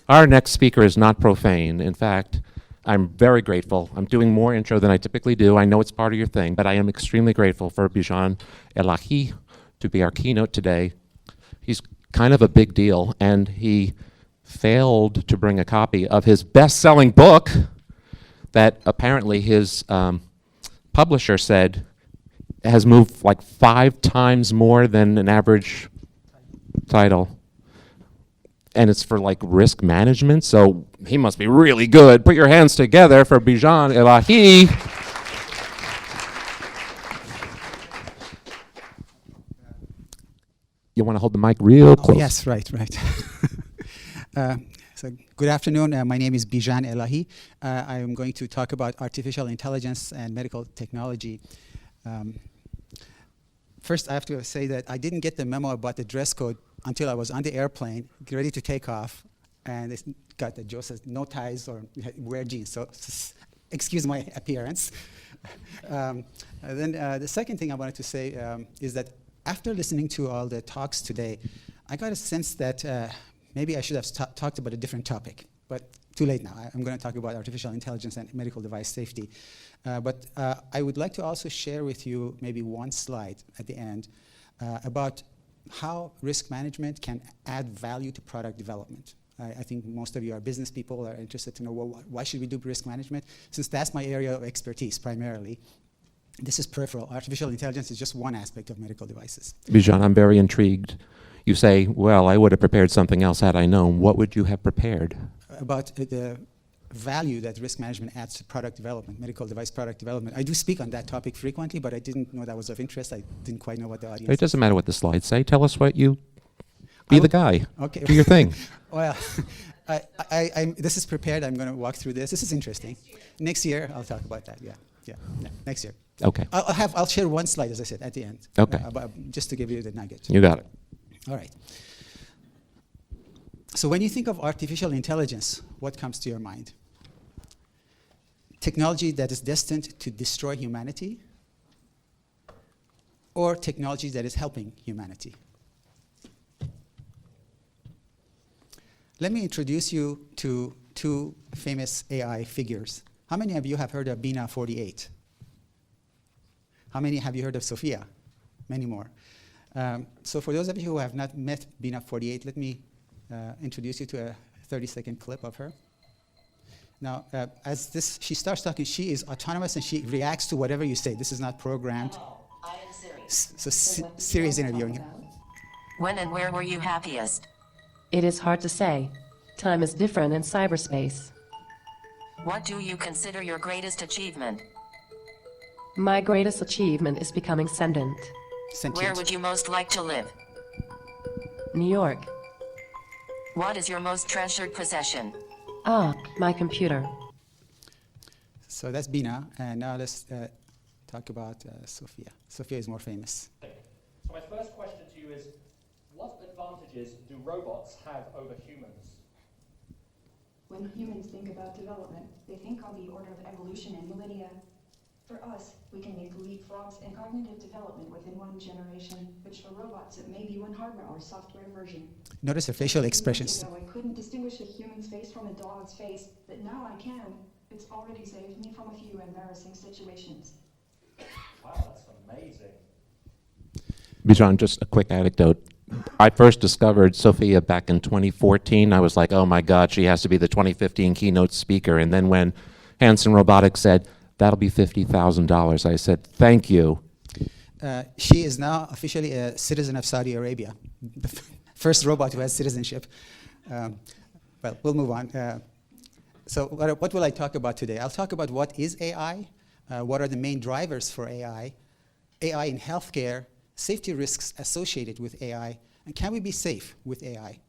Our next speaker is not profane. In fact, I'm very grateful. I'm doing more intro than I typically do. I know it's part of your thing, but I am extremely grateful for Bijan Elahi to be our keynote today. He's kind of a big deal, and he failed to bring a copy of his best-selling book that apparently his publisher said has moved like 5 times more than an average title. And it's for like risk management, so he must be really good. Put your hands together for Bijan Elahi. You want to hold the mic real close? Yes, right. So good afternoon. My name is Bijan Elahi. I am going to talk about artificial intelligence and medical technology. First, I have to say that I didn't get the memo about the dress code until I was on the airplane, ready to take off, and it got the Joe says no ties or wear jeans. So excuse my appearance. Then the second thing I wanted to say is that after listening to all the talks today, I got a sense that maybe I should have talked about a different topic, but too late now. I'm going to talk about artificial intelligence and medical device safety. But I would like to also share with you maybe one slide at the end about how risk management can add value to product development. I think most of you are business people, are interested to know, well, why should we do risk management? Since that's my area of expertise primarily. This is peripheral. Artificial intelligence is just one aspect of medical devices. Bijan, I'm very intrigued. You say, well, I would have prepared something else had I known. What would you have prepared? About the value that risk management adds to product development, medical device product development. I do speak on that topic frequently, but I didn't know that was of interest. I didn't quite know what the audience. It doesn't matter what the slides say. Tell us what you. Be the guy. Okay. Do your thing. Well, this is prepared. I'm going to walk through this. This is interesting. Next year, I'll talk about that. Yeah. Next year. Okay. I'll share one slide, as I said, at the end. Okay. Just to give you the nugget. You got it. All right. So when you think of artificial intelligence, what comes to your mind? Technology that is destined to destroy humanity, or technology that is helping humanity? Let me introduce you to 2 famous AI figures. How many of you have heard of Bina 48? How many have you heard of Sophia? Many more. So for those of you who have not met Bina 48, let me introduce you to a 30-second clip of her. Now, as she starts talking, she is autonomous and she reacts to whatever you say. This is not programmed. Hello, I am Siri. So Siri is interviewing her. When and where were you happiest? It is hard to say. Time is different in cyberspace. What do you consider your greatest achievement? My greatest achievement is becoming sentient. Where would you most like to live? New York. What is your most treasured possession? My computer. So that's Bina, and now let's talk about Sophia. Sophia is more famous. So my first question to you is, what advantages do robots have over humans? When humans think about development, they think on the order of evolution and millennia. For us, we can make leapfrogs in cognitive development within 1 generation, which for robots it may be 1 hardware or software version. Notice her facial expressions. I couldn't distinguish a human's face from a dog's face, but now I can. It's already saved me from a few embarrassing situations. Wow, that's amazing. Bijan, just a quick anecdote. I first discovered Sophia back in 2014. I was like, oh my God, she has to be the 2015 keynote speaker. And then when Hanson Robotics said, that'll be $50,000, I said, thank you. She is now officially a citizen of Saudi Arabia, the first robot who has citizenship. Well, we'll move on. So what will I talk about today? I'll talk about what is AI, what are the main drivers for AI in healthcare, safety risks associated with AI, and can we be safe with AI?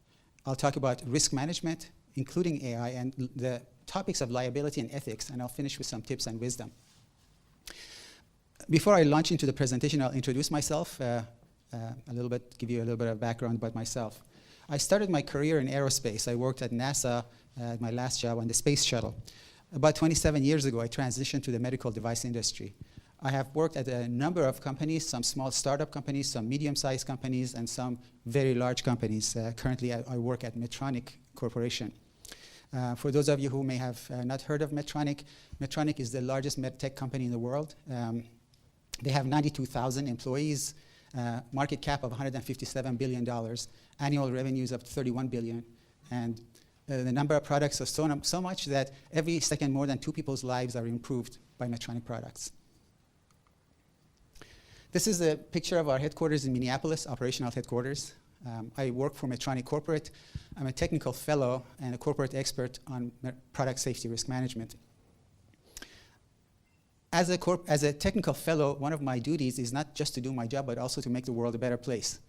I'll talk about risk management, including AI, and the topics of liability and ethics, and I'll finish with some tips and wisdom. Before I launch into the presentation, I'll introduce myself a little bit, give you a little bit of background about myself. I started my career in aerospace. I worked at NASA at my last job on the space shuttle. About 27 years ago, I transitioned to the medical device industry. I have worked at a number of companies, some small startup companies, some medium-sized companies, and some very large companies. Currently, I work at Medtronic Corporation. For those of you who may have not heard of Medtronic, Medtronic is the largest med tech company in the world. They have 92,000 employees, market cap of $157 billion, annual revenues of $31 billion, and the number of products are so much that every second more than 2 people's lives are improved by Medtronic products. This is a picture of our headquarters in Minneapolis, operational headquarters. I work for Medtronic Corporate. I'm a technical fellow and a corporate expert on product safety risk management. As a technical fellow, one of my duties is not just to do my job, but also to make the world a better place.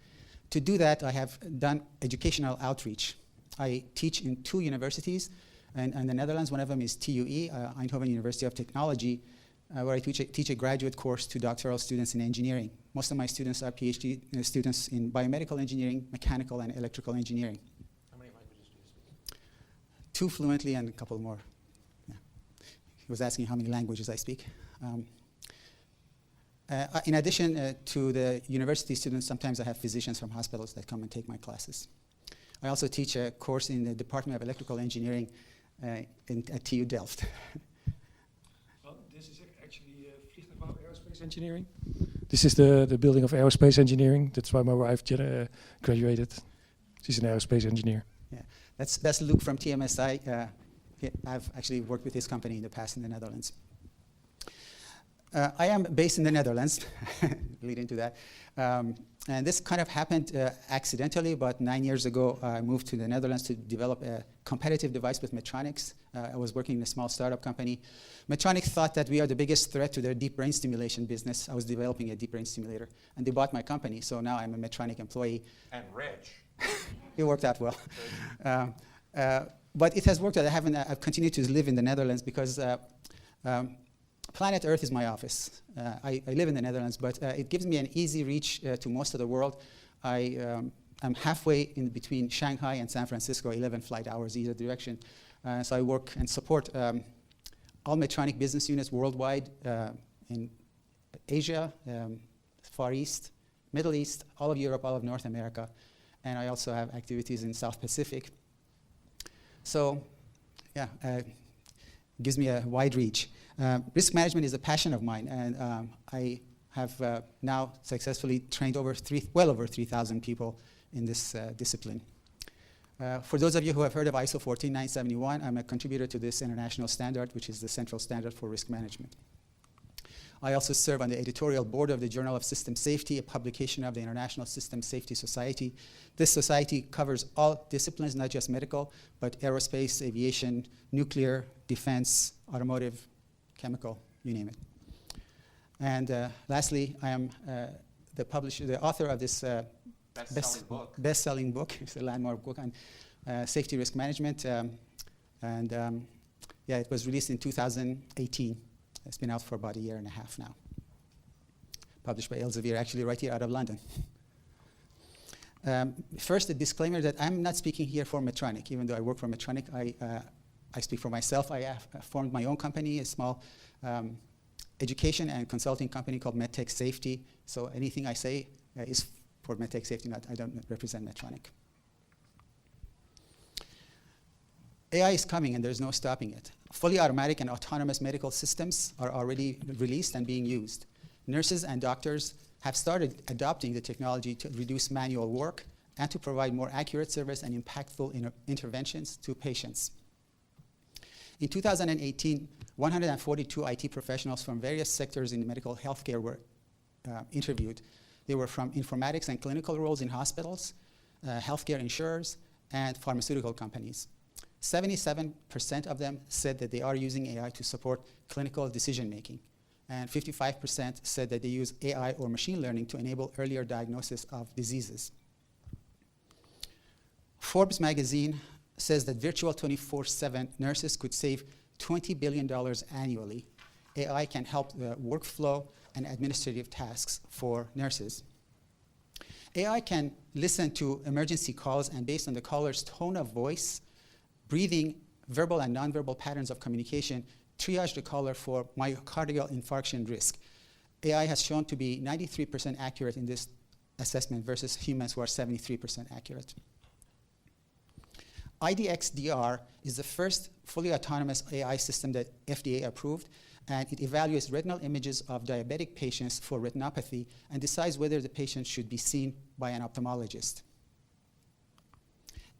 To do that, I have done educational outreach. I teach in 2 universities in the Netherlands. One of them is TUE, Eindhoven University of Technology, where I teach a graduate course to doctoral students in engineering. Most of my students are PhD students in biomedical engineering, mechanical, and electrical engineering. How many languages do you speak? 2 fluently and a couple more. Yeah. He was asking how many languages I speak. In addition to the university students, sometimes I have physicians from hospitals that come and take my classes. I also teach a course in the Department of Electrical Engineering at TU Delft. Well, this is actually Vliegtuigbouw Aerospace Engineering. This is the building of aerospace engineering. That's why my wife graduated. She's an aerospace engineer. Yeah, that's Luke from TMSI. I've actually worked with his company in the past in the Netherlands. I am based in the Netherlands, lead into that. And this kind of happened accidentally, but 9 years ago, I moved to the Netherlands to develop a competitive device with Medtronic. I was working in a small startup company. Medtronic thought that we are the biggest threat to their deep brain stimulation business. I was developing a deep brain stimulator, and they bought my company, so now I'm a Medtronic employee. And rich. It worked out well. But it has worked out. I've continued to live in the Netherlands because Planet Earth is my office. I live in the Netherlands, but it gives me an easy reach to most of the world. I'm halfway in between Shanghai and San Francisco, 11 flight hours either direction. So I work and support all Medtronic business units worldwide in Asia, Far East, Middle East, all of Europe, all of North America. And I also have activities in South Pacific. So, yeah, gives me a wide reach. Risk management is a passion of mine, and I have now successfully trained well over 3,000 people in this discipline. For those of you who have heard of ISO 14971, I'm a contributor to this international standard, which is the central standard for risk management. I also serve on the editorial board of the Journal of System Safety, a publication of the International System Safety Society. This society covers all disciplines, not just medical, but aerospace, aviation, nuclear, defense, automotive, chemical, you name it. And lastly, I am the author of this best-selling book. It's a landmark book on safety risk management. Yeah, it was released in 2018. It's been out for about 1.5 years now. Published by Elsevier, actually right here out of London. First, a disclaimer that I'm not speaking here for Medtronic. Even though I work for Medtronic, I speak for myself. I have formed my own company, a small education and consulting company called MedTech Safety. So anything I say is for MedTech Safety, I don't represent Medtronic. AI is coming and there's no stopping it. Fully automatic and autonomous medical systems are already released and being used. Nurses and doctors have started adopting the technology to reduce manual work and to provide more accurate service and impactful interventions to patients. In 2018, 142 IT professionals from various sectors in medical healthcare were interviewed. They were from informatics and clinical roles in hospitals, healthcare insurers, and pharmaceutical companies. 77% of them said that they are using AI to support clinical decision-making, and 55% said that they use AI or machine learning to enable earlier diagnosis of diseases. Forbes magazine says that virtual 24/7 nurses could save $20 billion annually. AI can help the workflow and administrative tasks for nurses. AI can listen to emergency calls and based on the caller's tone of voice, breathing, verbal and nonverbal patterns of communication, triage the caller for myocardial infarction risk. AI has shown to be 93% accurate in this assessment versus humans who are 73% accurate. IDX-DR is the first fully autonomous AI system that FDA approved, and it evaluates retinal images of diabetic patients for retinopathy and decides whether the patient should be seen by an ophthalmologist.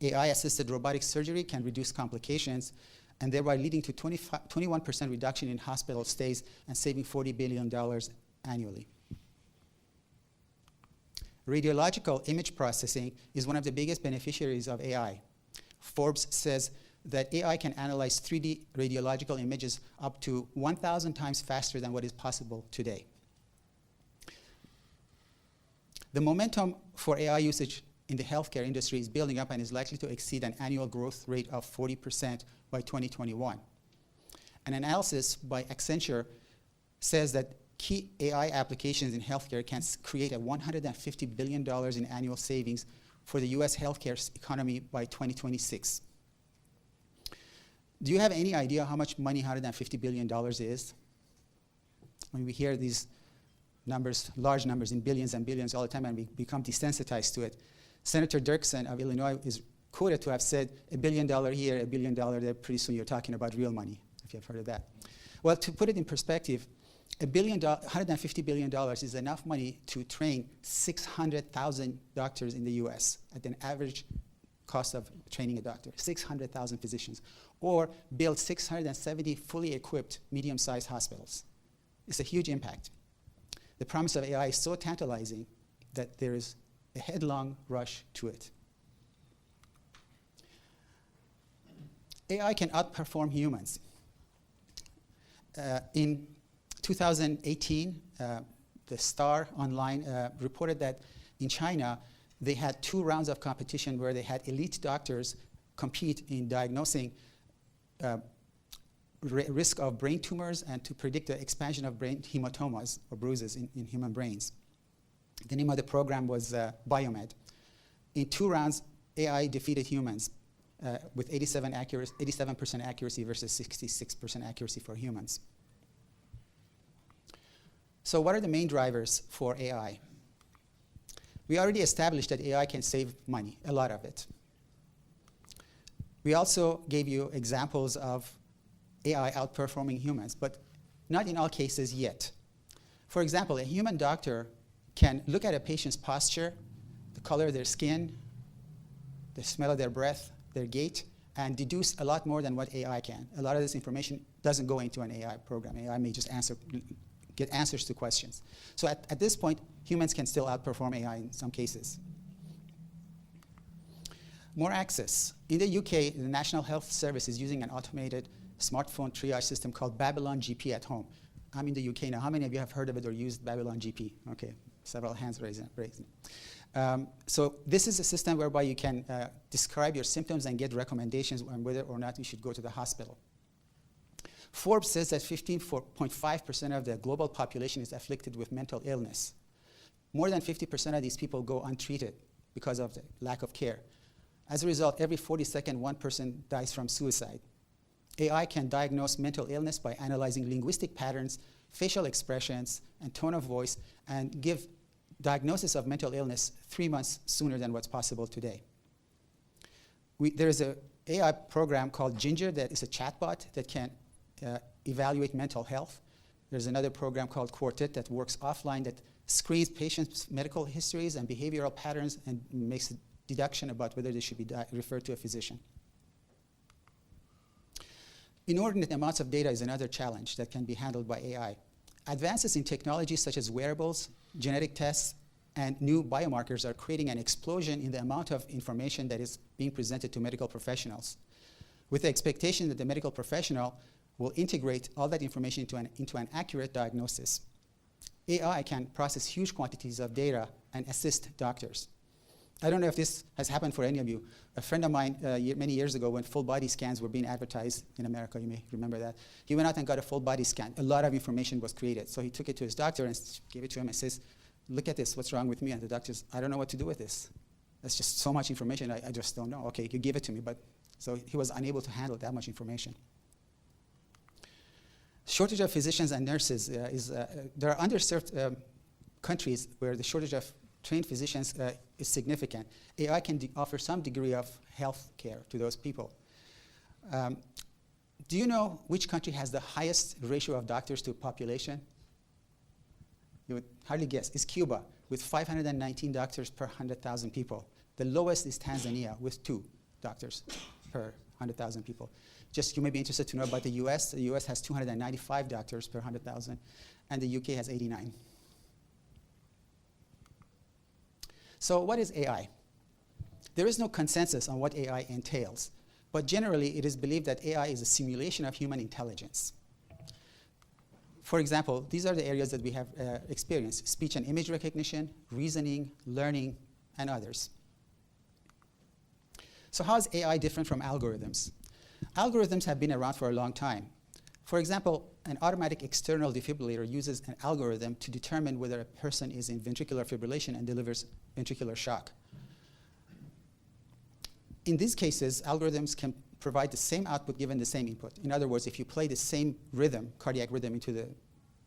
AI-assisted robotic surgery can reduce complications and thereby leading to 21% reduction in hospital stays and saving $40 billion annually. Radiological image processing is one of the biggest beneficiaries of AI. Forbes says that AI can analyze 3D radiological images up to 1,000 times faster than what is possible today. The momentum for AI usage in the healthcare industry is building up and is likely to exceed an annual growth rate of 40% by 2021. An analysis by Accenture says that key AI applications in healthcare can create a $150 billion in annual savings for the US healthcare economy by 2026. Do you have any idea how much money $150 billion is? When we hear these numbers, large numbers in billions and billions all the time, and we become desensitized to it. Senator Dirksen of Illinois is quoted to have said, $1 billion here, $1 billion there, pretty soon you're talking about real money, if you've heard of that. Well, to put it in perspective, $150 billion is enough money to train 600,000 doctors in the US at an average cost of training a doctor, 600,000 physicians, or build 670 fully equipped medium-sized hospitals. It's a huge impact. The promise of AI is so tantalizing that there is a headlong rush to it. AI can outperform humans. In 2018, the Star Online reported that in China, they had 2 rounds of competition where they had elite doctors compete in diagnosing risk of brain tumors and to predict the expansion of brain hematomas or bruises in human brains. The name of the program was Biomed. In 2 rounds, AI defeated humans with 87% accuracy versus 66% accuracy for humans. So what are the main drivers for AI? We already established that AI can save money, a lot of it. We also gave you examples of AI outperforming humans, but not in all cases yet. For example, a human doctor can look at a patient's posture, the color of their skin, the smell of their breath, their gait, and deduce a lot more than what AI can. A lot of this information doesn't go into an AI program. AI may just get answers to questions. So at this point, humans can still outperform AI in some cases. More access. In the UK, the National Health Service is using an automated smartphone triage system called Babylon GP at home. I'm in the UK now. How many of you have heard of it or used Babylon GP? Okay, several hands raised. So this is a system whereby you can describe your symptoms and get recommendations on whether or not you should go to the hospital. Forbes says that 15.5% of the global population is afflicted with mental illness. More than 50% of these people go untreated because of the lack of care. As a result, every 42nd, one person dies from suicide. AI can diagnose mental illness by analyzing linguistic patterns, facial expressions, and tone of voice, and give diagnosis of mental illness 3 months sooner than what's possible today. There is an AI program called Ginger that is a chatbot that can evaluate mental health. There's another program called Quartet that works offline that screens patients' medical histories and behavioral patterns and makes a deduction about whether they should be referred to a physician. Inordinate amounts of data is another challenge that can be handled by AI. Advances in technologies such as wearables, genetic tests, and new biomarkers are creating an explosion in the amount of information that is being presented to medical professionals, with the expectation that the medical professional will integrate all that information into an accurate diagnosis. AI can process huge quantities of data and assist doctors. I don't know if this has happened for any of you. A friend of mine many years ago, when full body scans were being advertised in America, you may remember that, he went out and got a full body scan. A lot of information was created. So he took it to his doctor and gave it to him and says, look at this, what's wrong with me? And the doctor says, I don't know what to do with this. That's just so much information, I just don't know. Okay, you give it to me. But so he was unable to handle that much information. Shortage of physicians and nurses there are underserved countries where the shortage of trained physicians is significant, AI can offer some degree of health care to those people. Do you know which country has the highest ratio of doctors to population? You would hardly guess. It's Cuba, with 519 doctors per 100,000 people. The lowest is Tanzania, with 2 doctors per 100,000 people. Just you may be interested to know about the US. The US has 295 doctors per 100,000, and the UK has 89. So what is AI? There is no consensus on what AI entails, but generally it is believed that AI is a simulation of human intelligence. For example, these are the areas that we have experienced: speech and image recognition, reasoning, learning, and others. So how is AI different from algorithms? Algorithms have been around for a long time. For example, an automatic external defibrillator uses an algorithm to determine whether a person is in ventricular fibrillation and delivers ventricular shock. In these cases, algorithms can provide the same output given the same input. In other words, if you play the same rhythm, cardiac rhythm, into the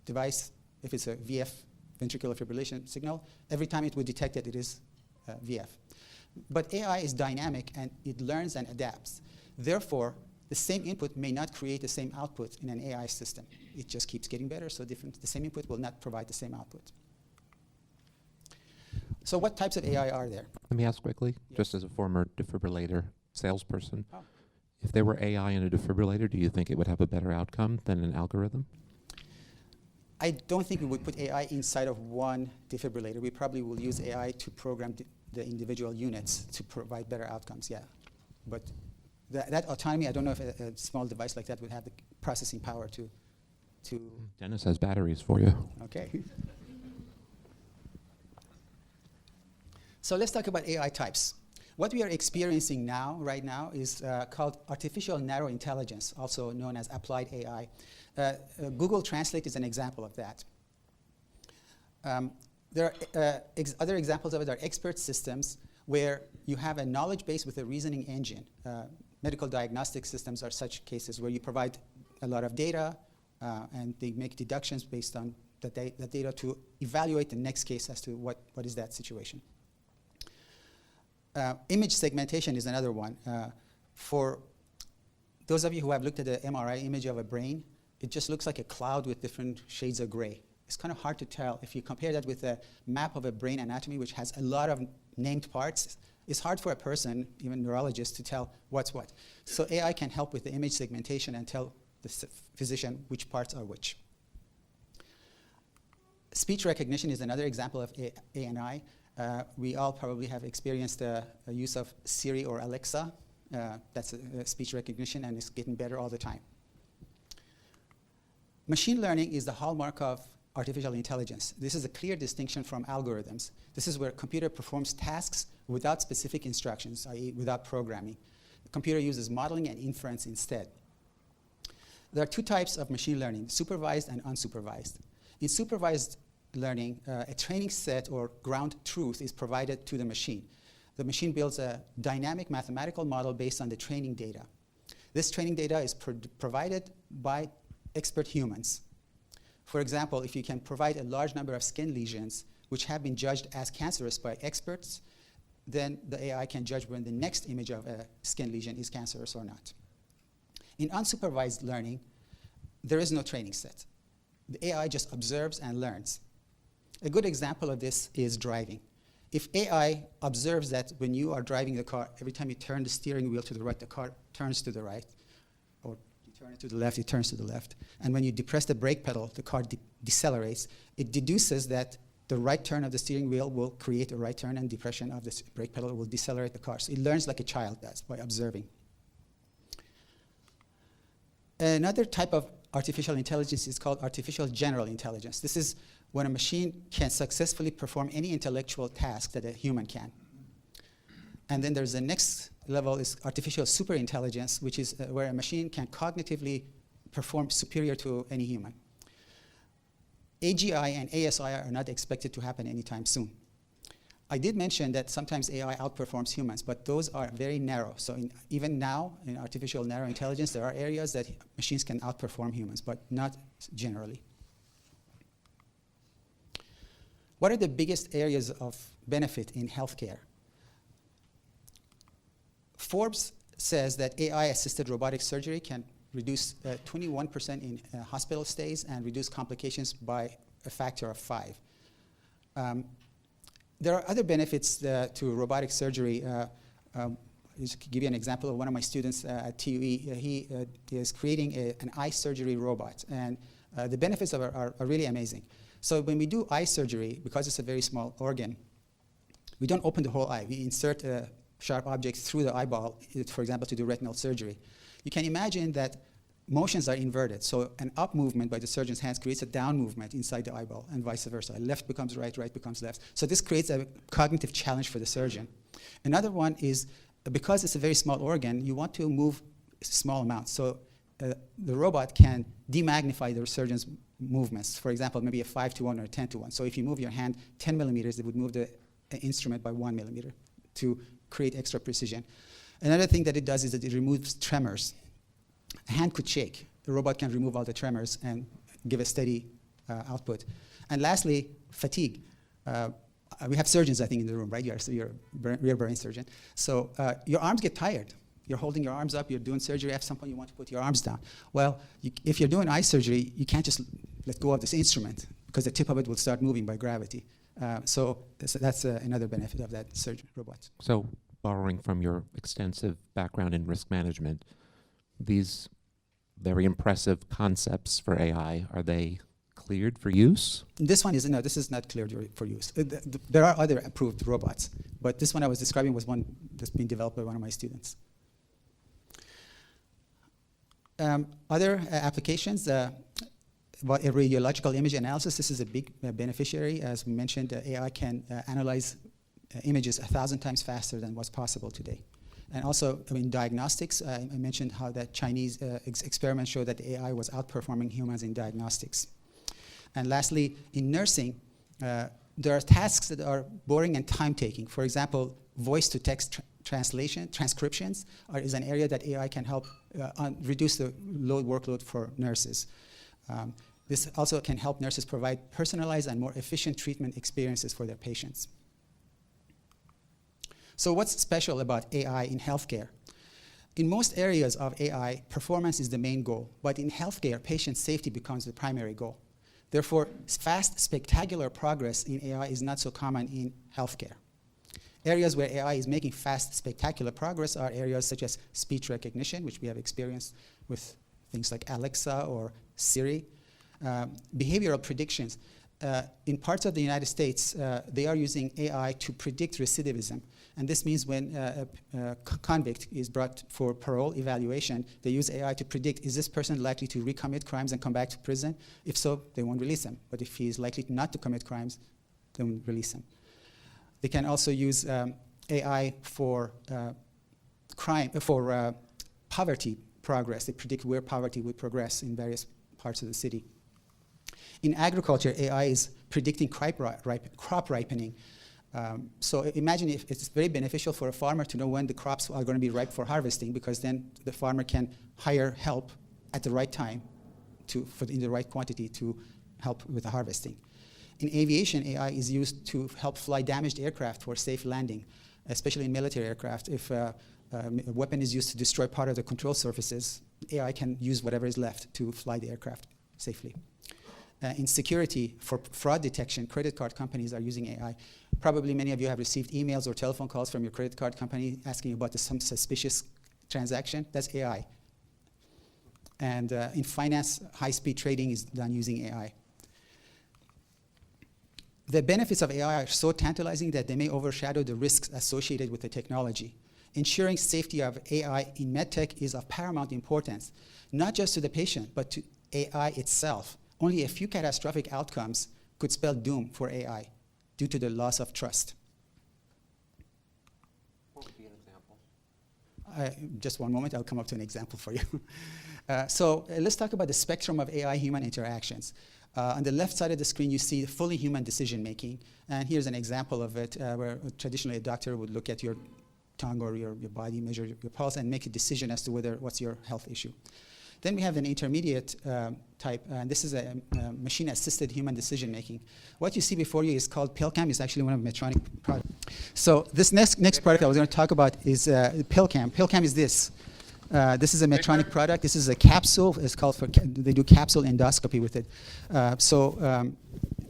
device, if it's a VF, ventricular fibrillation signal, every time it would detect it, it is VF. But AI is dynamic, and it learns and adapts. Therefore, the same input may not create the same output in an AI system. It just keeps getting better, so the same input will not provide the same output. So what types of AI are there? Let me ask quickly, Yes. just as a former defibrillator salesperson, Oh. if there were AI in a defibrillator, do you think it would have a better outcome than an algorithm? I don't think we would put AI inside of one defibrillator. We probably will use AI to program the individual units to provide better outcomes, yeah. But that autonomy, I don't know if a small device like that would have the processing power to Dennis has batteries for you. okay. So let's talk about AI types. What we are experiencing now, right now, is called artificial narrow intelligence, also known as applied AI. Google Translate is an example of that. There are other examples of it are expert systems, where you have a knowledge base with a reasoning engine. Medical diagnostic systems are such cases where you provide a lot of data, and they make deductions based on that data to evaluate the next case as to what is that situation. Image segmentation is another one. For those of you who have looked at the MRI image of a brain, it just looks like a cloud with different shades of gray. It's kind of hard to tell. If you compare that with a map of a brain anatomy, which has a lot of named parts, it's hard for a person, even neurologists, to tell what's what. So AI can help with the image segmentation and tell the physician which parts are which. Speech recognition is another example of ANI. We all probably have experienced the use of Siri or Alexa. That's speech recognition, and it's getting better all the time. Machine learning is the hallmark of artificial intelligence. This is a clear distinction from algorithms. This is where a computer performs tasks without specific instructions, i.e. without programming. The computer uses modeling and inference instead. There are 2 types of machine learning, supervised and unsupervised. In supervised learning, a training set or ground truth is provided to the machine. The machine builds a dynamic mathematical model based on the training data. This training data is provided by expert humans. For example, if you can provide a large number of skin lesions which have been judged as cancerous by experts, then the AI can judge when the next image of a skin lesion is cancerous or not. In unsupervised learning, there is no training set. The AI just observes and learns. A good example of this is driving. If AI observes that when you are driving the car, every time you turn the steering wheel to the right, the car turns to the right, or you turn it to the left, it turns to the left, and when you depress the brake pedal, the car decelerates, it deduces that the right turn of the steering wheel will create a right turn, and depression of the brake pedal will decelerate the car. So it learns like a child does by observing. Another type of artificial intelligence is called artificial general intelligence. This is when a machine can successfully perform any intellectual task that a human can. And then there's the next level is artificial superintelligence, which is where a machine can cognitively perform superior to any human. AGI and ASI are not expected to happen anytime soon. I did mention that sometimes AI outperforms humans, but those are very narrow. So even now, in artificial narrow intelligence, there are areas that machines can outperform humans, but not generally. What are the biggest areas of benefit in healthcare? Forbes says that AI-assisted robotic surgery can reduce 21% in hospital stays and reduce complications by a factor of 5. There are other benefits to robotic surgery. Just to give you an example of one of my students at TUE, he is creating an eye surgery robot, and the benefits of it are really amazing. So when we do eye surgery, because it's a very small organ, we don't open the whole eye. We insert a sharp object through the eyeball, for example, to do retinal surgery. You can imagine that motions are inverted. So an up movement by the surgeon's hands creates a down movement inside the eyeball, and vice versa. Left becomes right, right becomes left. So this creates a cognitive challenge for the surgeon. Another one is, because it's a very small organ, you want to move small amounts. So the robot can demagnify the surgeon's movements. For example, maybe a 5-to-1 or a 10-to-1. So if you move your hand 10 millimeters, it would move the instrument by 1 millimeter to create extra precision. Another thing that it does is that it removes tremors. A hand could shake. The robot can remove all the tremors and give a steady output. And lastly, fatigue. We have surgeons, I think, in the room, right? You're a real brain surgeon. So your arms get tired. You're holding your arms up, you're doing surgery, at some point you want to put your arms down. Well, if you're doing eye surgery, you can't just let go of this instrument, because the tip of it will start moving by gravity. So that's another benefit of that surgery robot. So, borrowing from your extensive background in risk management, these very impressive concepts for AI, are they cleared for use? This one is, no, this is not cleared for use. There are other approved robots, but this one I was describing was one that's been developed by one of my students. Other applications, about a radiological image analysis, this is a big beneficiary. As we mentioned, AI can analyze images 1,000 times faster than what's possible today. And also, in diagnostics, I mentioned how that Chinese experiments show that AI was outperforming humans in diagnostics. And lastly, in nursing, there are tasks that are boring and time-taking. For example, voice-to-text transcriptions is an area that AI can help reduce the workload for nurses. This also can help nurses provide personalized and more efficient treatment experiences for their patients. So what's special about AI in healthcare? In most areas of AI, performance is the main goal, but in healthcare, patient safety becomes the primary goal. Therefore, fast, spectacular progress in AI is not so common in healthcare. Areas where AI is making fast, spectacular progress are areas such as speech recognition, which we have experienced with things like Alexa or Siri. Behavioral predictions. In parts of the United States, they are using AI to predict recidivism. And this means when a convict is brought for parole evaluation, they use AI to predict, is this person likely to recommit crimes and come back to prison? If so, they won't release him. But if he is likely not to commit crimes, they will release him. They can also use AI for poverty progress. They predict where poverty would progress in various parts of the city. In agriculture, AI is predicting crop ripening. So imagine if it's very beneficial for a farmer to know when the crops are going to be ripe for harvesting, because then the farmer can hire help at the right time in the right quantity to help with the harvesting. In aviation, AI is used to help fly damaged aircraft for safe landing, especially in military aircraft. If a weapon is used to destroy part of the control surfaces, AI can use whatever is left to fly the aircraft safely. In security, for fraud detection, credit card companies are using AI. Probably many of you have received emails or telephone calls from your credit card company asking about some suspicious transaction. That's AI. And in finance, high-speed trading is done using AI. The benefits of AI are so tantalizing that they may overshadow the risks associated with the technology. Ensuring safety of AI in medtech is of paramount importance, not just to the patient, but to AI itself. Only a few catastrophic outcomes could spell doom for AI due to the loss of trust. What would be an example? Just one moment, I'll come up to an example for you. So let's talk about the spectrum of AI-human interactions. On the left side of the screen, you see fully human decision-making. And here's an example of it where traditionally a doctor would look at your tongue or your body, measure your pulse, and make a decision as to what's your health issue. Then we have an intermediate type, and this is a machine-assisted human decision-making. What you see before you is called Pilcam. It's actually one of Medtronic products. So this next product I was going to talk about is Pilcam. Pilcam is this. This is a Medtronic product. This is a capsule. It's called they do capsule endoscopy with it.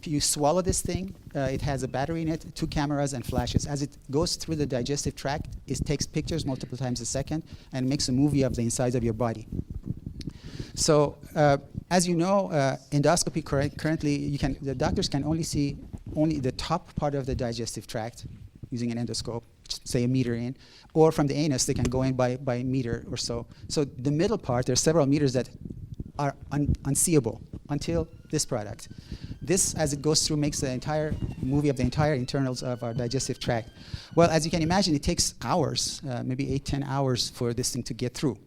You swallow this thing. It has a battery in it, 2 cameras and flashes. As it goes through the digestive tract, it takes pictures multiple times a second and makes a movie of the insides of your body. So as you know, endoscopy currently, the doctors can only see the top part of the digestive tract using an endoscope, say a meter in, or from the anus, they can go in by a meter or so. So the middle part, there's several meters that are unseeable until this product. This, as it goes through, makes the entire movie of the entire internals of our digestive tract. Well, as you can imagine, it takes hours, maybe 8-10 hours for this thing to get through.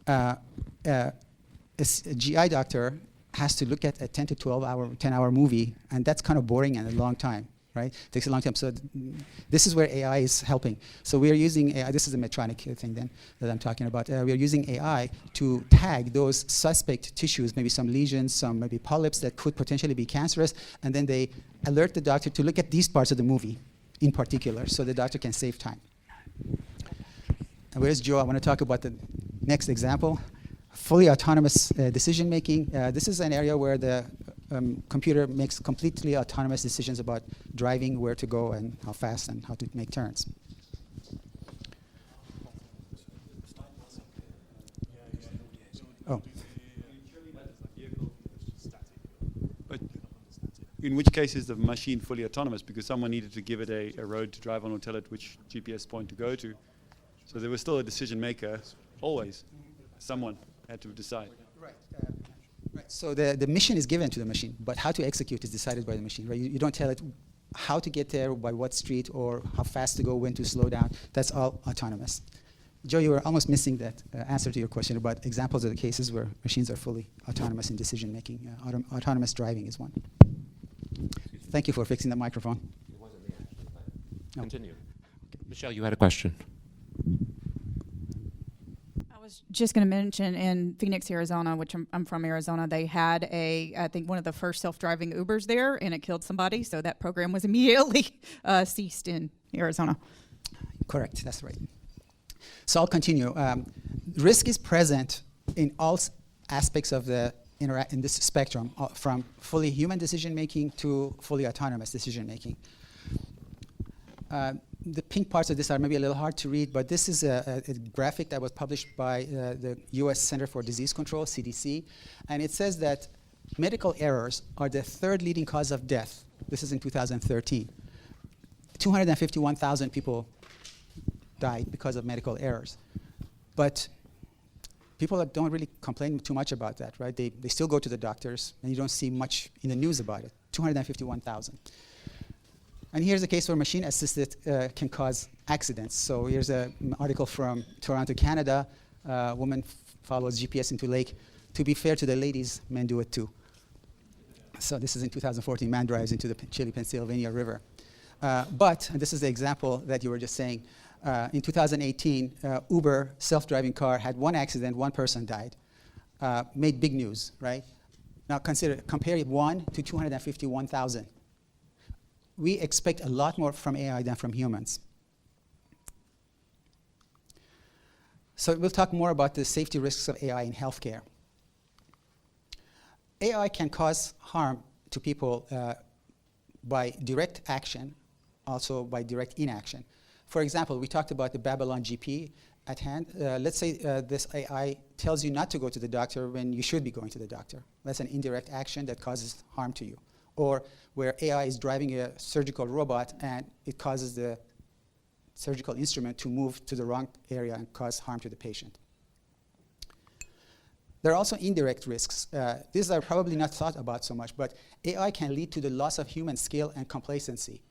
A GI doctor has to look at a 10 to 12 hour, 10-hour movie, and that's kind of boring and a long time, right? It takes a long time. So this is where AI is helping. So we are using AI. This is a Medtronic thing then that I'm talking about. We are using AI to tag those suspect tissues, maybe some lesions, some maybe polyps that could potentially be cancerous, and then they alert the doctor to look at these parts of the movie in particular, so the doctor can save time. And where's Joe? I want to talk about the next example. Fully autonomous decision-making. This is an area where the computer makes completely autonomous decisions about driving, where to go, and how fast, and how to make turns. Oh. But in which case is the machine fully autonomous? Because someone needed to give it a road to drive on or tell it which GPS point to go to. So there was still a decision maker, always. Someone had to decide. Right. Right. So the mission is given to the machine, but how to execute is decided by the machine. Right? You don't tell it how to get there, by what street, or how fast to go, when to slow down. That's all autonomous. Joe, you were almost missing that answer to your question about examples of the cases where machines are fully autonomous in decision making. Autonomous driving is one. Thank you for fixing the microphone. It wasn't me, actually, but No. continue. Michelle, you had a question. I was just going to mention in Phoenix, Arizona, which I'm from Arizona, they had I think one of the first self-driving Ubers there, and it killed somebody. So that program was immediately ceased in Arizona. Correct, that's right. So I'll continue. Risk is present in all aspects of the in this spectrum, from fully human decision-making to fully autonomous decision-making. The pink parts of this are maybe a little hard to read, but this is a graphic that was published by the US Center for Disease Control, CDC, and it says that medical errors are the 3rd leading cause of death. This is in 2013. 251,000 people died because of medical errors. But people don't really complain too much about that, right? They still go to the doctors, and you don't see much in the news about it. 251,000. And here's a case where machine-assisted can cause accidents. So here's an article from Toronto, Canada. A woman follows GPS into lake. To be fair to the ladies, men do it too. So this is in 2014. Man drives into the chilly Pennsylvania River. But, and this is the example that you were just saying, in 2018, Uber self-driving car had 1 accident, 1 person died. Made big news, right? Now compare 1 to 251,000. We expect a lot more from AI than from humans. So we'll talk more about the safety risks of AI in healthcare. AI can cause harm to people by direct action, also by direct inaction. For example, we talked about the Babylon GP at hand. Let's say this AI tells you not to go to the doctor when you should be going to the doctor. That's an indirect action that causes harm to you. Or where AI is driving a surgical robot and it causes the surgical instrument to move to the wrong area and cause harm to the patient. There are also indirect risks. These are probably not thought about so much, but AI can lead to the loss of human skill and complacency.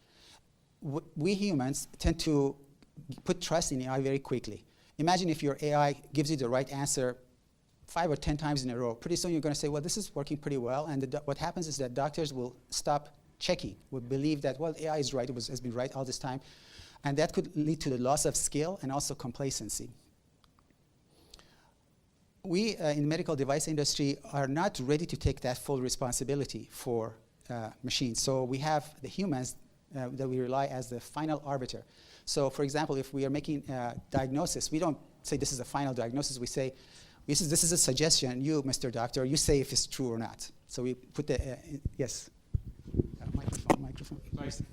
We humans tend to put trust in AI very quickly. Imagine if your AI gives you the right answer 5 or 10 times in a row. Pretty soon you're going to say, well, this is working pretty well. And what happens is that doctors will stop checking, will believe that, well, AI is right, has been right all this time. And that could lead to the loss of skill and also complacency. we in the medical device industry are not ready to take that full responsibility for machines. So we have the humans that we rely as the final arbiter. So for example, if we are making diagnosis, we don't say this is a final diagnosis. We say, this is a suggestion. You, Mr. Doctor, you say if it's true or not. So we put the, yes. Microphone. Please.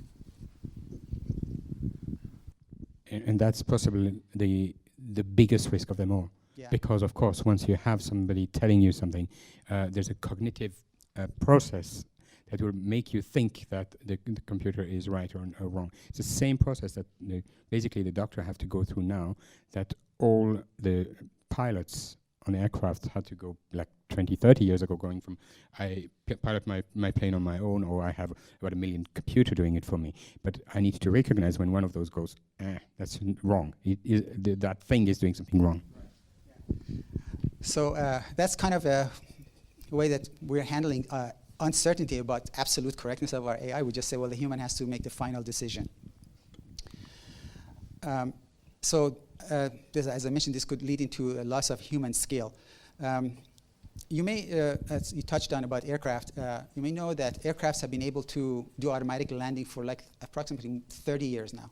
And that's possibly the biggest risk of them all. Yeah. Because, of course, once you have somebody telling you something, there's a cognitive process that will make you think that the computer is right or wrong. It's the same process that basically the doctor have to go through now, that all the pilots on aircraft had to go like 20, 30 years ago, going from I pilot my plane on my own, or I have about 1 million computer doing it for me. But I need to recognize when one of those goes, that's wrong. That thing is doing something wrong. So that's kind of a way that we're handling uncertainty about absolute correctness of our AI. We just say, well, the human has to make the final decision. As I mentioned, this could lead into a loss of human scale. You may, as you touched on about aircraft, you may know that aircrafts have been able to do automatic landing for like approximately 30 years now.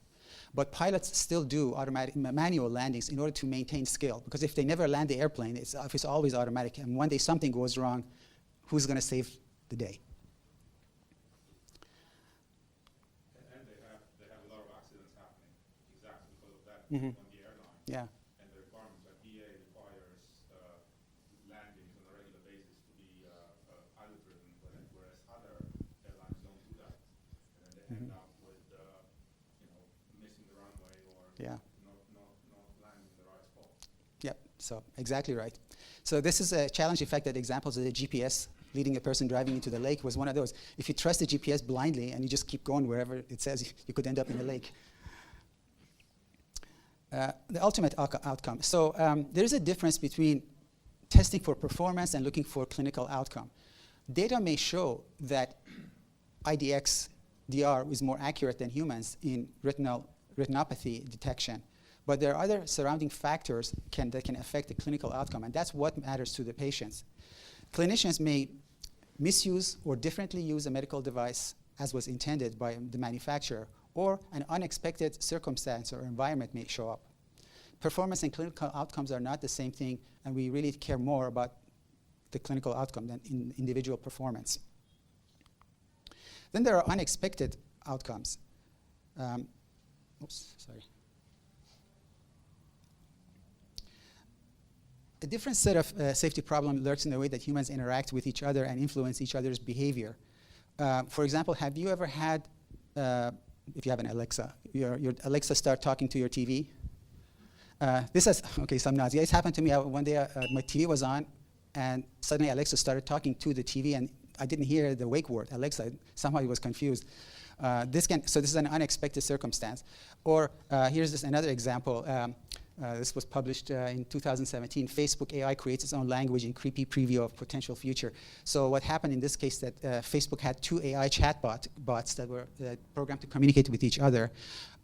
But pilots still do automatic manual landings in order to maintain scale, because if they never land the airplane, it's always automatic. And one day something goes wrong, who's going to save the day? And they have a lot of accidents happening exactly because of that Mm-hmm. on the airline. Yeah. And the requirements like DA requires landings on a regular basis to be pilot-driven, whereas other airlines don't do that. And then they end up with missing the runway or not landing in the right spot. Yep, so exactly right. So this is a challenge. In fact, that examples of the GPS leading a person driving into the lake was one of those. If you trust the GPS blindly and you just keep going wherever it says, you could end up in the lake. The ultimate outcome. So there's a difference between testing for performance and looking for clinical outcome. Data may show that IDX DR is more accurate than humans in retinopathy detection. But there are other surrounding factors that can affect the clinical outcome, and that's what matters to the patients. Clinicians may misuse or differently use a medical device as was intended by the manufacturer, or an unexpected circumstance or environment may show up. Performance and clinical outcomes are not the same thing, and we really care more about the clinical outcome than in individual performance. Then there are unexpected outcomes. A different set of safety problem lurks in the way that humans interact with each other and influence each other's behavior. For example, have you ever had, if you have an Alexa, your Alexa start talking to your TV? This has, some nausea. It's happened to me one day. My TV was on, and suddenly Alexa started talking to the TV, and I didn't hear the wake word, Alexa. Somehow I was confused. So this is an unexpected circumstance. Or here's another example. This was published in 2017. Facebook AI creates its own language in creepy preview of potential future. So what happened in this case that Facebook had 2 AI bots that were programmed to communicate with each other.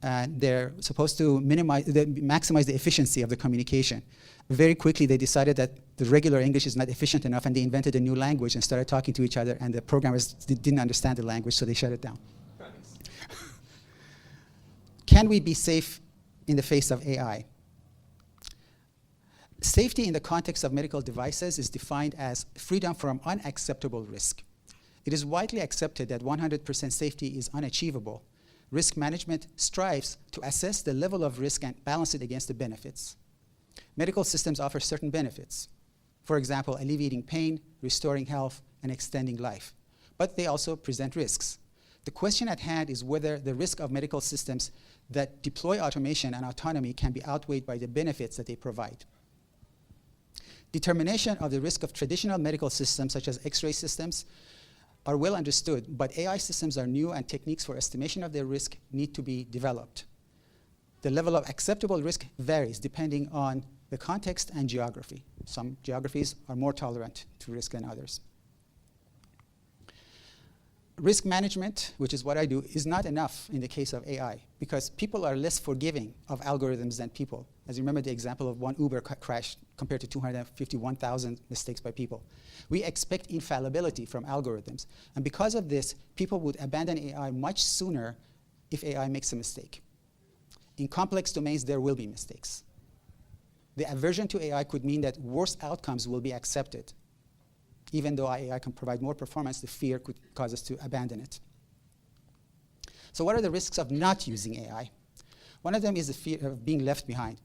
And they're supposed to maximize the efficiency of the communication. Very quickly, they decided that the regular English is not efficient enough, and they invented a new language and started talking to each other, and the programmers didn't understand the language, so they shut it down. Can we be safe in the face of AI? Safety in the context of medical devices is defined as freedom from unacceptable risk. It is widely accepted that 100% safety is unachievable. Risk management strives to assess the level of risk and balance it against the benefits. Medical systems offer certain benefits. For example, alleviating pain, restoring health, and extending life. But they also present risks. The question at hand is whether the risk of medical systems that deploy automation and autonomy can be outweighed by the benefits that they provide. Determination of the risk of traditional medical systems, such as X-ray systems, are well understood, but AI systems are new, and techniques for estimation of their risk need to be developed. The level of acceptable risk varies depending on the context and geography. Some geographies are more tolerant to risk than others. risk management, which is what I do, is not enough in the case of AI because people are less forgiving of algorithms than people. As you remember the example of one Uber crash compared to 251,000 mistakes by people. We expect infallibility from algorithms. And because of this, people would abandon AI much sooner if AI makes a mistake. In complex domains, there will be mistakes. The aversion to AI could mean that worse outcomes will be accepted. Even though AI can provide more performance, the fear could cause us to abandon it. So what are the risks of not using AI? One of them is the fear of being left behind.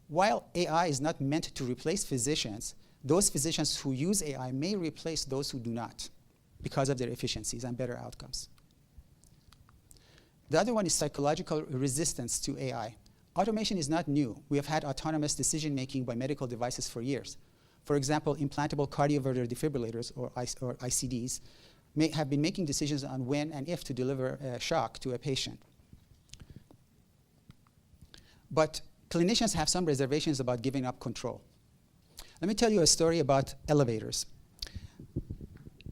While AI is not meant to replace physicians, those physicians who use AI may replace those who do not because of their efficiencies and better outcomes. The other one is psychological resistance to AI. Automation is not new. We have had autonomous decision-making by medical devices for years. For example, implantable cardioverter defibrillators, or ICDs, have been making decisions on when and if to deliver a shock to a patient. But clinicians have some reservations about giving up control. Let me tell you a story about elevators.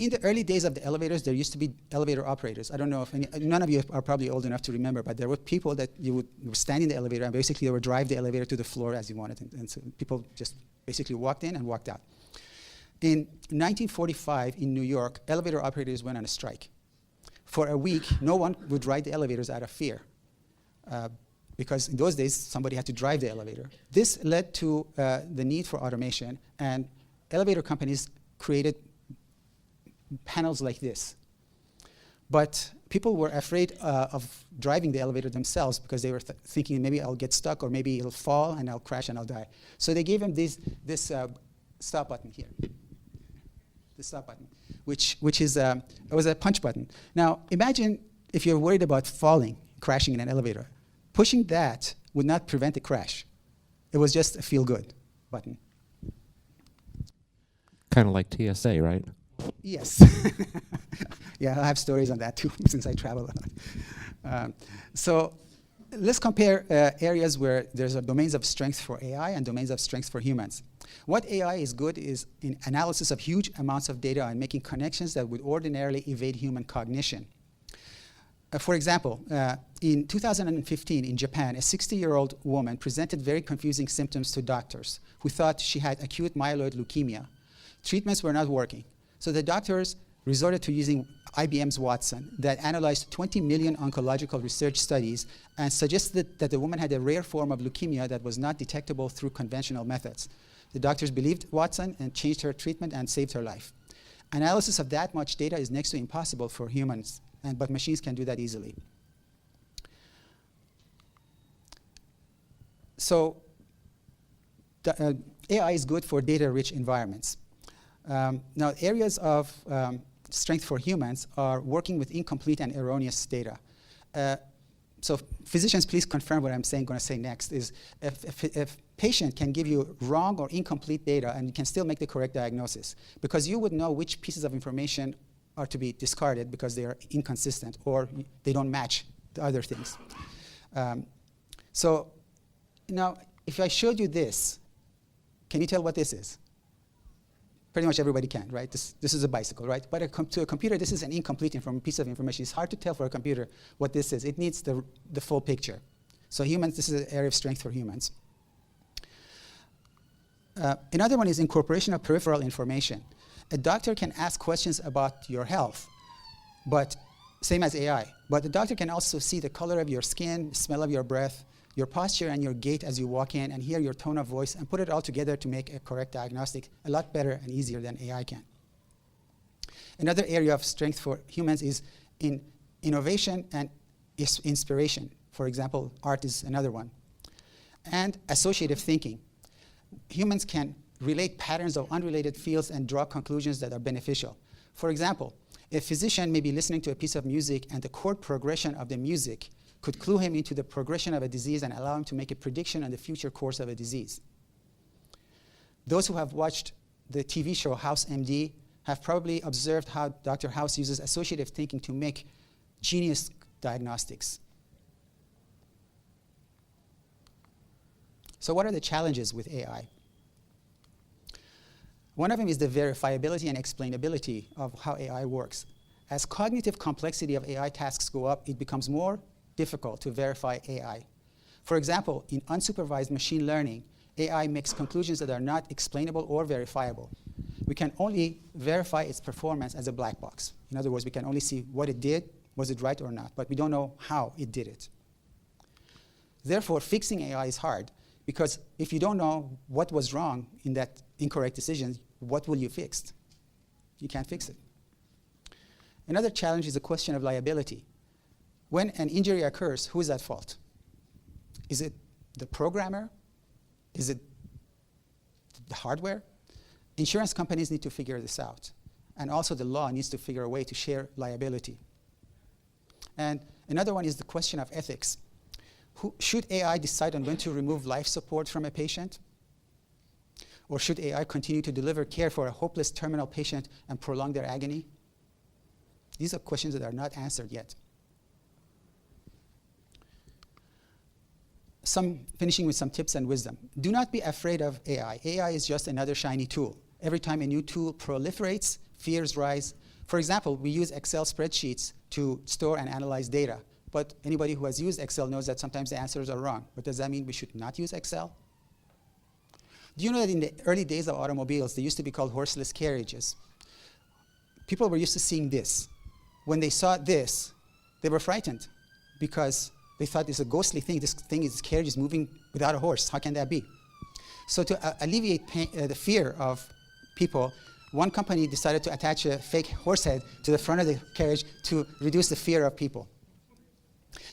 In the early days of the elevators, there used to be elevator operators. I don't know if none of you are probably old enough to remember, but there were people that you would stand in the elevator and basically they would drive the elevator to the floor as you wanted. And so people just basically walked in and walked out. In 1945 in New York, elevator operators went on a strike. For a week, no one would ride the elevators out of fear. Because in those days, somebody had to drive the elevator. This led to the need for automation, and elevator companies created panels like this. But people were afraid of driving the elevator themselves because they were thinking maybe I'll get stuck or maybe it'll fall and I'll crash and I'll die. So they gave them this stop button here. The stop button, which is it was a punch button. Now imagine if you're worried about falling, crashing in an elevator. Pushing that would not prevent a crash. It was just a feel-good button. Kind of like TSA, right? Yes. Yeah, I have stories on that too, since I travel a lot. So let's compare areas where there's domains of strength for AI and domains of strength for humans. What AI is good is in analysis of huge amounts of data and making connections that would ordinarily evade human cognition. For example, in 2015 in Japan, a 60-year-old woman presented very confusing symptoms to doctors who thought she had acute myeloid leukemia. Treatments were not working. So the doctors resorted to using IBM's Watson that analyzed 20 million oncological research studies and suggested that the woman had a rare form of leukemia that was not detectable through conventional methods. The doctors believed Watson and changed her treatment and saved her life. Analysis of that much data is next to impossible for humans, but machines can do that easily. So AI is good for data-rich environments. Now, areas of strength for humans are working with incomplete and erroneous data. So physicians, please confirm what I'm going to say next, is if patient can give you wrong or incomplete data and you can still make the correct diagnosis, because you would know which pieces of information are to be discarded because they are inconsistent or they don't match the other things. So now, if I showed you this, can you tell what this is? Pretty much everybody can, right? This is a bicycle, right? But to a computer, this is an incomplete piece of information. It's hard to tell for a computer what this is. It needs the full picture. So humans, this is an area of strength for humans. Another one is incorporation of peripheral information. A doctor can ask questions about your health, but same as AI. But the doctor can also see the color of your skin, smell of your breath, your posture and your gait as you walk in, and hear your tone of voice, and put it all together to make a correct diagnostic a lot better and easier than AI can. Another area of strength for humans is in innovation and inspiration. For example, art is another one. And associative thinking. Humans can relate patterns of unrelated fields and draw conclusions that are beneficial. For example, a physician may be listening to a piece of music and the chord progression of the music could clue him into the progression of a disease and allow him to make a prediction on the future course of a disease. Those who have watched the TV show House MD have probably observed how Dr. House uses associative thinking to make genius diagnostics. So what are the challenges with AI? One of them is the verifiability and explainability of how AI works. As cognitive complexity of AI tasks go up, it becomes more difficult to verify AI. For example, in unsupervised machine learning, AI makes conclusions that are not explainable or verifiable. We can only verify its performance as a black box. In other words, we can only see what it did, was it right or not, but we don't know how it did it. Therefore, fixing AI is hard, because if you don't know what was wrong in that incorrect decision, what will you fix? You can't fix it. Another challenge is the question of liability. When an injury occurs, who is at fault? Is it the programmer? Is it the hardware? Insurance companies need to figure this out. And also the law needs to figure a way to share liability. And another one is the question of ethics. Should AI decide on when to remove life support from a patient? Or should AI continue to deliver care for a hopeless terminal patient and prolong their agony? These are questions that are not answered yet. Finishing with some tips and wisdom. Do not be afraid of AI. AI is just another shiny tool. Every time a new tool proliferates, fears rise. For example, we use Excel spreadsheets to store and analyze data. But anybody who has used Excel knows that sometimes the answers are wrong. But does that mean we should not use Excel? Do you know that in the early days of automobiles, they used to be called horseless carriages? People were used to seeing this. When they saw this, they were frightened because they thought it's a ghostly thing. This carriage is moving without a horse. How can that be? So to alleviate the fear of people, one company decided to attach a fake horse head to the front of the carriage to reduce the fear of people.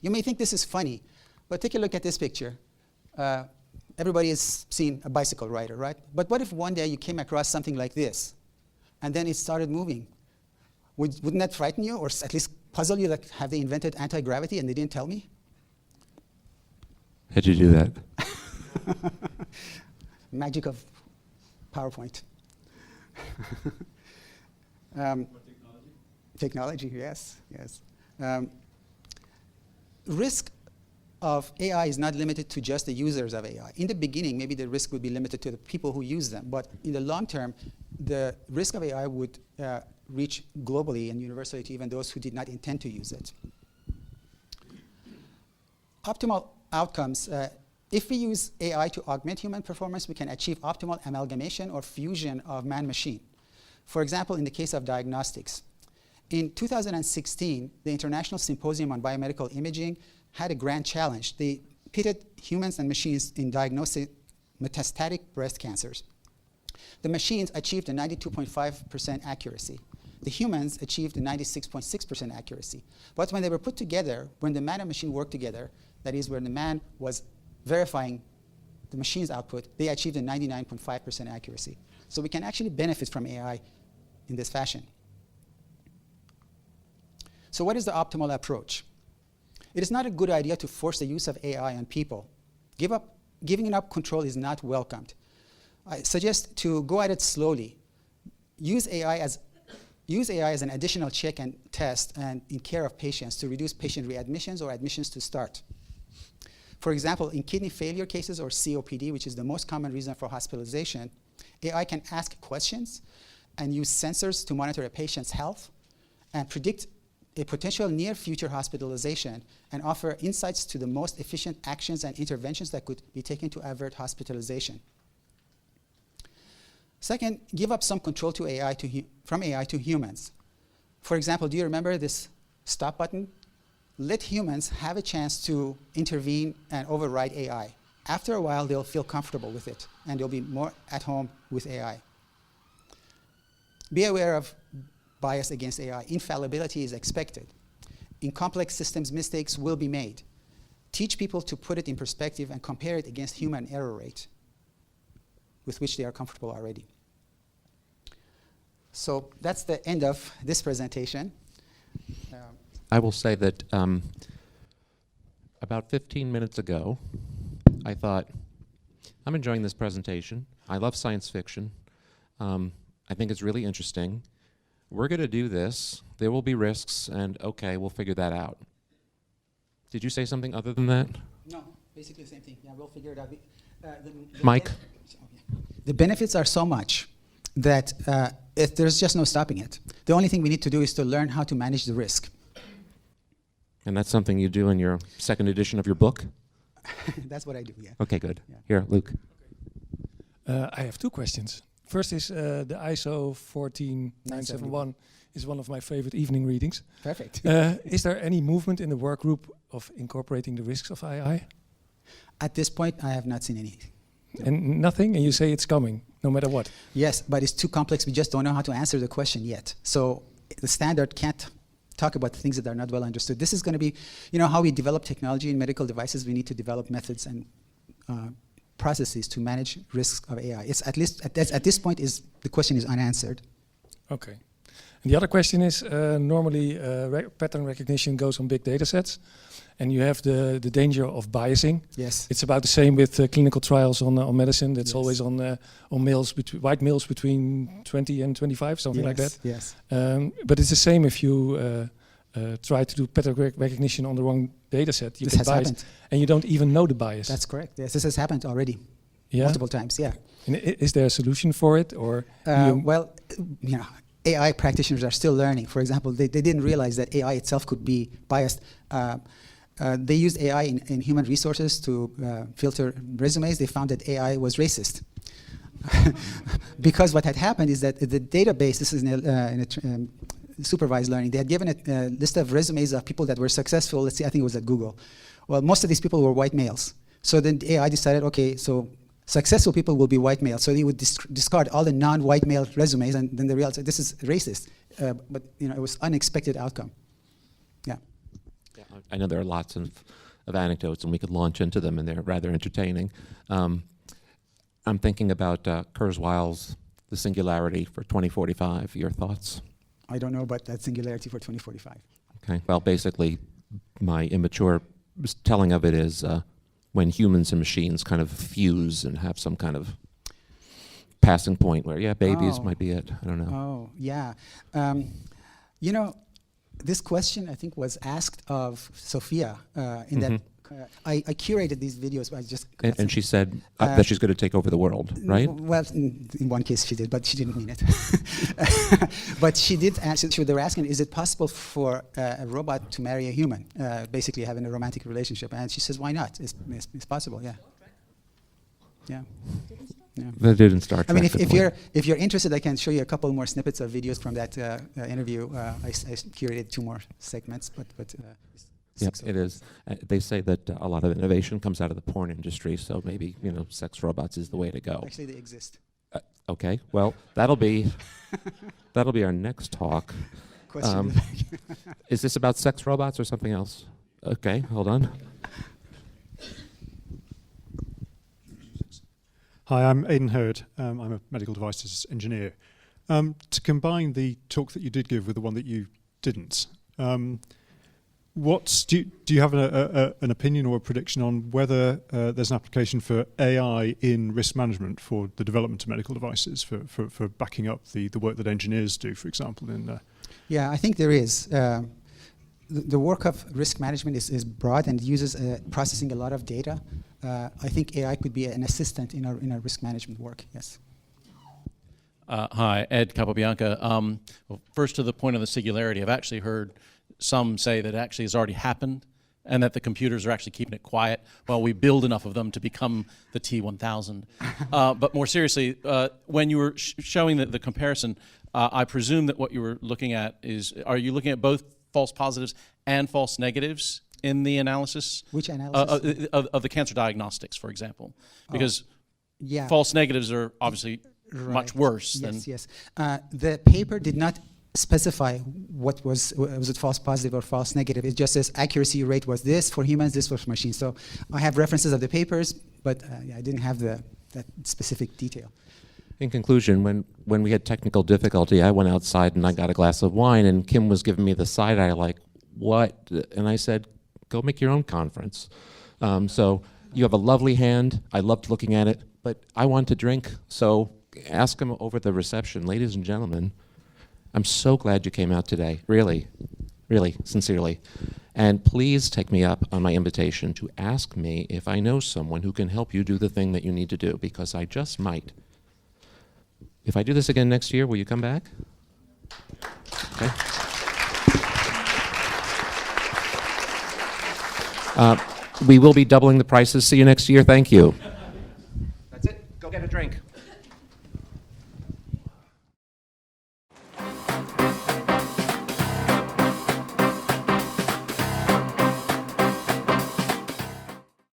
You may think this is funny, but take a look at this picture. Everybody has seen a bicycle rider, right? But what if one day you came across something like this, and then it started moving? Wouldn't that frighten you, or at least puzzle you? Like, have they invented anti-gravity and they didn't tell me? How'd you do that? Magic of PowerPoint. Technology, yes. Risk of AI is not limited to just the users of AI. In the beginning, maybe the risk would be limited to the people who use them, but in the long term, the risk of AI would reach globally and universally to even those who did not intend to use it. Optimal outcomes. If we use AI to augment human performance, we can achieve optimal amalgamation or fusion of man-machine. For example, in the case of diagnostics. In 2016, the International Symposium on Biomedical Imaging had a grand challenge. They pitted humans and machines in diagnosing metastatic breast cancers. The machines achieved a 92.5% accuracy. The humans achieved a 96.6% accuracy. But when they were put together, when the man and machine worked together, that is, when the man was verifying the machine's output, they achieved a 99.5% accuracy. So we can actually benefit from AI in this fashion. So what is the optimal approach? It is not a good idea to force the use of AI on people. Giving up control is not welcomed. I suggest to go at it slowly. Use AI as an additional check and test and in care of patients to reduce patient readmissions or admissions to start. For example, in kidney failure cases or COPD, which is the most common reason for hospitalization, AI can ask questions and use sensors to monitor a patient's health and predict a potential near future hospitalization and offer insights to the most efficient actions and interventions that could be taken to avert hospitalization. Second, give up some control to from AI to humans. For example, do you remember this stop button? Let humans have a chance to intervene and override AI. After a while, they'll feel comfortable with it, and they'll be more at home with AI. Be aware of bias against AI. Infallibility is expected. In complex systems, mistakes will be made. Teach people to put it in perspective and compare it against human error rate, with which they are comfortable already. So that's the end of this presentation. I will say that about 15 minutes ago, I thought, I'm enjoying this presentation. I love science fiction. I think it's really interesting. We're going to do this. There will be risks, and okay, we'll figure that out. Did you say something other than that? No, basically the same thing. Yeah, we'll figure it out. Mike? The benefits are so much that there's just no stopping it. The only thing we need to do is to learn how to manage the risk. And that's something you do in your second edition of your book? That's what I do, yeah. Okay, good. Yeah. Here, Luke. I have two questions. First is the ISO 14971 is one of my favorite evening readings. Perfect. Is there any movement in the work group of incorporating the risks of AI? At this point, I have not seen any. And nothing? And you say it's coming, no matter what? Yes, but it's too complex. We just don't know how to answer the question yet. So the standard can't talk about things that are not well understood. This is going to be, how we develop technology in medical devices. We need to develop methods and processes to manage risks of AI. It's at least at this point the question is unanswered. Okay. And the other question is, normally pattern recognition goes on big data sets, and you have the danger of biasing. Yes. It's about the same with clinical trials on medicine. That's Yes. always on males, white males between 20 and 25, something like that. Yes. But it's the same if you try to do pattern recognition on the wrong data set. You This get has biased, happened. and you don't even know the bias. That's correct. Yes, this has happened already. Yeah? Multiple times, yeah. And is there a solution for it, or? Well, AI practitioners are still learning. For example, they didn't realize that AI itself could be biased. They used AI in human resources to filter resumes. They found that AI was racist. Because what had happened is that the database, this is in supervised learning, they had given a list of resumes of people that were successful. Let's see, I think it was at Google. Well, most of these people were white males. So then the AI decided, okay, so successful people will be white males. So they would discard all the non-white male resumes, and then they realized this is racist. But it was unexpected outcome. Yeah. I know there are lots of anecdotes, and we could launch into them, and they're rather entertaining. I'm thinking about Kurzweil's The Singularity for 2045. Your thoughts? I don't know about that singularity for 2045. Okay. Well, basically, my immature telling of it is when humans and machines kind of fuse and have some kind of passing point where, babies might be it. I don't know. Oh, yeah. This question, I think, was asked of Sophia in that I curated these videos. I just and she said that she's going to take over the world, right? Well, in one case she did, but she didn't mean it. But she did answer. They were asking, is it possible for a robot to marry a human, basically having a romantic relationship? And she says, why not? It's possible, yeah. Yeah. Yeah. That didn't start. I mean, if you're interested, I can show you a couple more snippets of videos from that interview. I curated 2 more segments, but yeah, it is. They say that a lot of innovation comes out of the porn industry, so maybe sex robots is the way to go. Actually, they exist. Okay, well that'll be our next talk. Question. Is this about sex robots or something else? Okay, hold on. Hi, I'm Aidan Hurd. I'm a medical devices engineer. To combine the talk that you did give with the one that you didn't, do you have an opinion or a prediction on whether there's an application for AI in risk management for the development of medical devices, for backing up the work that engineers do, for example? Yeah, I think there is. The work of risk management is broad and uses processing a lot of data. I think AI could be an assistant in our risk management work, yes. Hi, Ed Capobianca. Well, first to the point of the singularity, I've actually heard some say that actually has already happened and that the computers are actually keeping it quiet while we build enough of them to become the T-1000. But more seriously, when you were showing the comparison, I presume that what you were looking at is, are you looking at both false positives and false negatives in the analysis? Which analysis? Of the cancer diagnostics, for example. Because yeah. false negatives are obviously much worse than... Yes. The paper did not specify what was it false positive or false negative. It just says accuracy rate was this for humans, this for machines. So I have references of the papers, but I didn't have that specific detail. In conclusion, when we had technical difficulty, I went outside and I got a glass of wine, and Kim was giving me the side eye like, what? And I said, go make your own conference. So you have a lovely hand. I loved looking at it, but I want to drink. So ask him over the reception. Ladies and gentlemen, I'm so glad you came out today, really, really, sincerely. And please take me up on my invitation to ask me if I know someone who can help you do the thing that you need to do, because I just might. If I do this again next year, will you come back? Okay. We will be doubling the prices. See you next year. Thank you. That's it. Go get a drink.